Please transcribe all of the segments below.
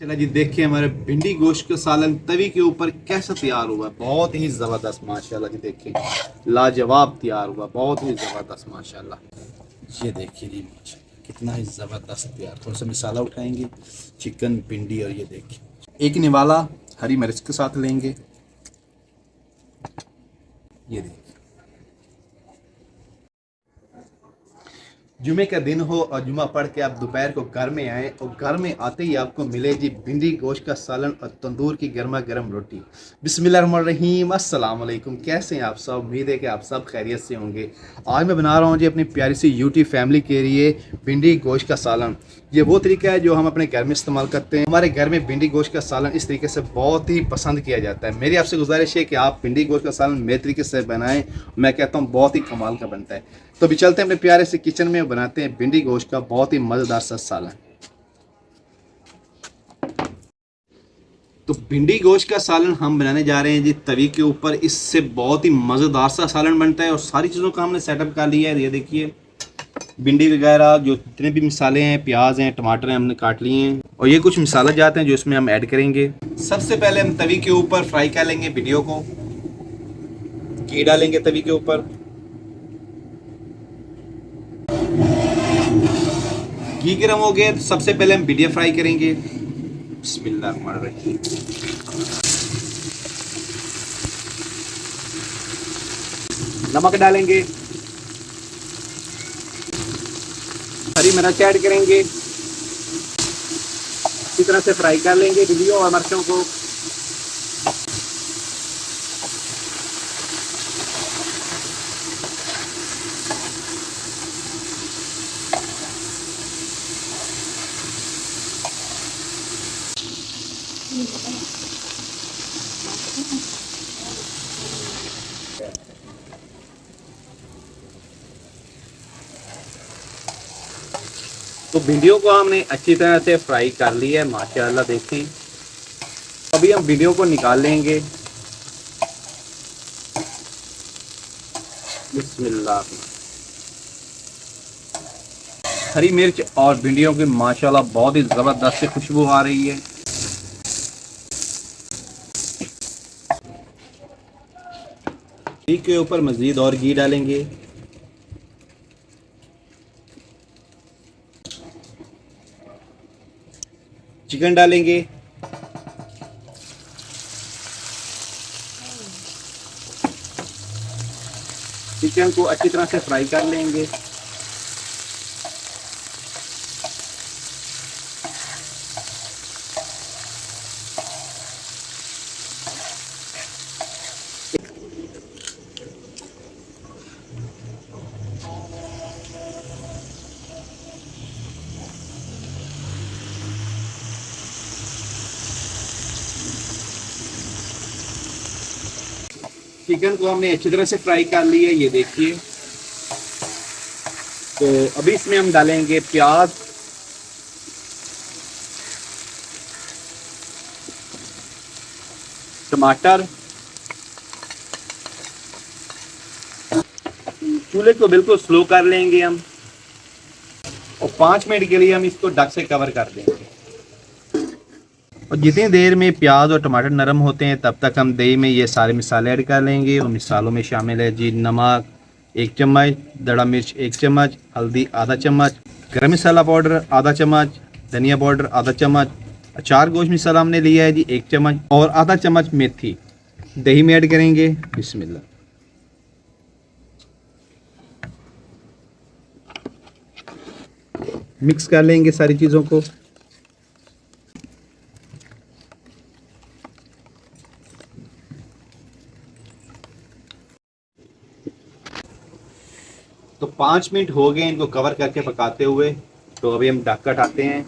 चला जी, देखिए हमारे भिंडी गोश्त का सालन तवी के ऊपर कैसा तैयार हुआ है। बहुत ही ज़बरदस्त माशाल्लाह जी। देखिए लाजवाब तैयार हुआ, बहुत ही ज़बरदस्त माशाल्लाह। ये देखिए जी माशाल्लाह कितना ही ज़बरदस्त तैयार। थोड़ा सा मसाला उठाएंगे, चिकन, भिंडी और ये देखिए एक निवाला हरी मिर्च के साथ लेंगे। ये देखिए जुमे का दिन हो और जुमा पढ़ के आप दोपहर को घर में आए और घर में आते ही आपको मिले जी भिंडी गोश्त का सालन और तंदूर की गर्मा गर्म रोटी। बिस्मिल्लाहिर्रहमानिर्रहीम। अस्सलाम वालेकुम। कैसे हैं आप सब? उम्मीद है कि आप सब खैरियत से होंगे। आज मैं बना रहा हूँ जी अपनी प्यारी सी यूटी फैमिली के लिए भिंडी गोश्त का सालन। ये वो तरीका है जो हम अपने घर में इस्तेमाल करते हैं। हमारे घर में भिंडी गोश्त का सालन इस तरीके से बहुत ही पसंद किया जाता है। मेरी आपसे गुजारिश है कि आप भिंडी गोश्त का सालन मेरे तरीके से बनाएं। मैं कहता हूँ बहुत ही कमाल का बनता है। तो अभी चलते हैं अपने प्यारे से किचन में, बनाते हैं भिंडी गोश्त का बहुत ही मज़ेदार सा सालन। तो भिंडी गोश्त का सालन हम बनाने जा रहे हैं जी तवी के ऊपर। इससे बहुत ही मज़ेदार सा सालन बनता है और सारी चीज़ों का हमने सेटअप कर लिया है। ये देखिए भिंडी वगैरह जो जितने भी मसाले हैं, प्याज हैं, टमाटर हैं, हमने काट लिए हैं और ये कुछ मसाला जाते हैं जो इसमें हम ऐड करेंगे। सबसे पहले हम तवी के ऊपर फ्राई कर लेंगे भिंडियों को। घी डालेंगे तवी के ऊपर। घी गर्म हो गया तो सबसे पहले हम भिंडियाँ फ्राई करेंगे। बिस्मिल्लाहिर्रहमानिर्रहीम। नमक डालेंगे, हरी मिर्च ऐड करेंगे, अच्छी तरह से फ्राई कर लेंगे भिंडियों और मिर्चों को। तो भिंडियों को हमने अच्छी तरह से फ्राई कर लिया है माशाल्लाह। देखें अभी हम भिंडियों को निकाल लेंगे। बिस्मिल्लाह। हरी मिर्च और भिंडियों की माशाल्लाह बहुत ही ज़बरदस्त खुशबू आ रही है। घी के ऊपर मज़ीद और घी डालेंगे। चिकन डालेंगे। चिकन को अच्छी तरह से फ्राई कर लेंगे। चिकन को हमने अच्छी तरह से फ्राई कर लिया है। ये देखिए तो अभी इसमें हम डालेंगे प्याज, टमाटर। चूल्हे को बिल्कुल स्लो कर लेंगे हम और 5 मिनट के लिए हम इसको ढक से कवर कर देंगे। और जितनी देर में प्याज और टमाटर नरम होते हैं तब तक हम दही में ये सारे मसाले ऐड कर लेंगे। और मसालों में शामिल है जी नमक 1 चम्मच, दड़ा मिर्च 1 चम्मच, हल्दी आधा चम्मच, गरम मसाला पाउडर आधा चम्मच, धनिया पाउडर आधा चम्मच, अचार गोश्त मसाला हमने लिया है जी 1 चम्मच और आधा चम्मच मेथी दही में ऐड करेंगे। बिस्मिल्लाह। मिक्स कर लेंगे सारी चीज़ों को। तो 5 मिनट हो गए इनको कवर करके पकाते हुए। तो अभी हम ढक्कन हटाते हैं।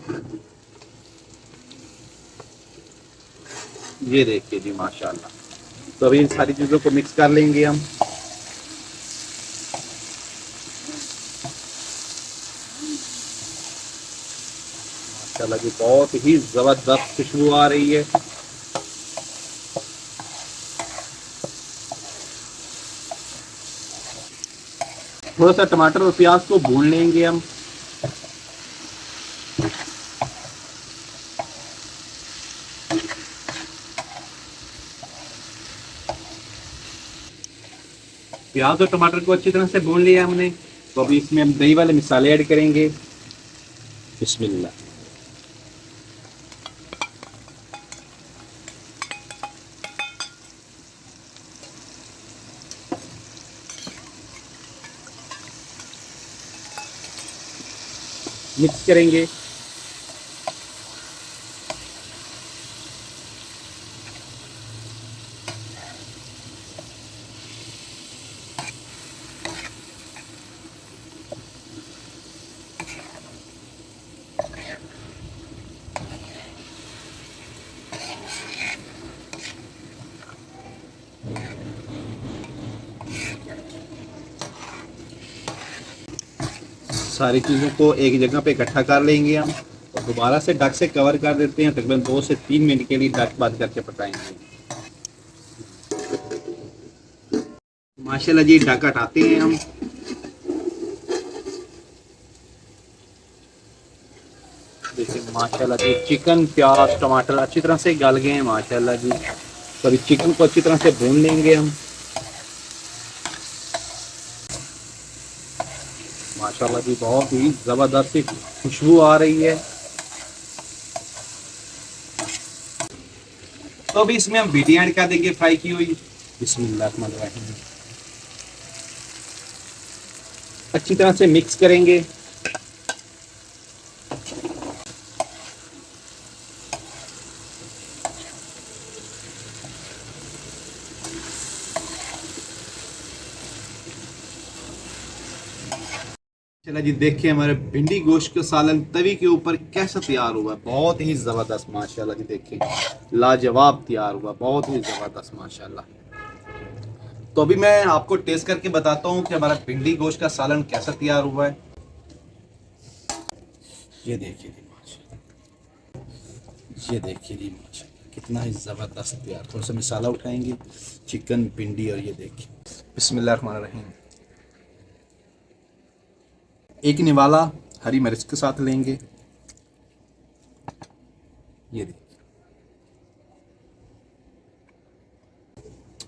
ये देखिए जी माशाल्लाह। तो अभी इन सारी चीज़ों को मिक्स कर लेंगे हम। माशाल्लाह जी बहुत ही ज़बरदस्त खुशबू आ रही है। थोड़ा सा टमाटर और प्याज को भून लेंगे हम। प्याज और टमाटर को अच्छी तरह से भून लिया हमने। तो अभी इसमें हम दही वाले मसाले ऐड करेंगे। बिस्मिल्लाह। मिक्स करेंगे। सारी चीज़ों को एक जगह पे इकट्ठा कर लेंगे हम और दोबारा से ढक से कवर कर देते हैं। तकरीबन 2 से 3 मिनट के लिए ढक बंद करके पकाएंगे। माशाल्लाह जी ढक हटाते हैं हम। देखिए माशाल्लाह जी चिकन प्याज टमाटर अच्छी तरह से गल गए हैं माशाल्लाह जी। तो अभी चिकन को अच्छी तरह से भून लेंगे हम। माशाल्लाह जी बहुत ही ज़बरदस्त सी खुशबू आ रही है। तो अभी इसमें हम भिंडी ऐड कर देंगे फ्राई की हुई। बिस्मिल्लाहिर्रहमानिर्रहीम। अच्छी तरह से मिक्स करेंगे। चला जी देखिए हमारे भिंडी गोश्त का सालन तवी के ऊपर कैसा तैयार हुआ है। बहुत ही ज़बरदस्त माशाल्लाह जी। देखिए लाजवाब तैयार हुआ, बहुत ही ज़बरदस्त माशाल्लाह। तो अभी मैं आपको टेस्ट करके बताता हूँ कि हमारा भिंडी गोश्त का सालन कैसा तैयार हुआ है। ये देखिए जी माशाल्लाह, ये देखिए जी माशाल्लाह कितना ही ज़बरदस्त तैयार। थोड़ा सा मसाला उठाएंगे, चिकन भिंडी और ये देखिए। बिस्मिल्लाहिर्रहमानिर्रहीम। एक निवाला हरी मिर्च के साथ लेंगे। ये देखिए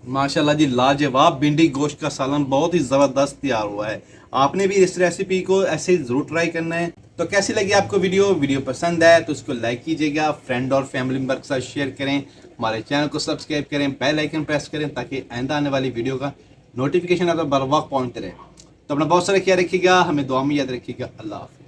माशाल्लाह जी लाजवाब भिंडी गोश्त का सालन बहुत ही ज़बरदस्त तैयार हुआ है। आपने भी इस रेसिपी को ऐसे ही ज़रूर ट्राई करना है। तो कैसी लगी आपको वीडियो पसंद है तो उसको लाइक कीजिएगा, फ्रेंड और फैमिली मेम्बर के साथ शेयर करें, हमारे चैनल को सब्सक्राइब करें, बेल आइकन प्रेस करें ताकि आइंदा आने वाली वीडियो का नोटिफिकेशन आपको बर वक्त पहुँचते रहे। तो अपना बहुत सारा ख्याल रखिएगा, हमें दुआ में याद रखिएगा। अल्लाह हाफ़िज़।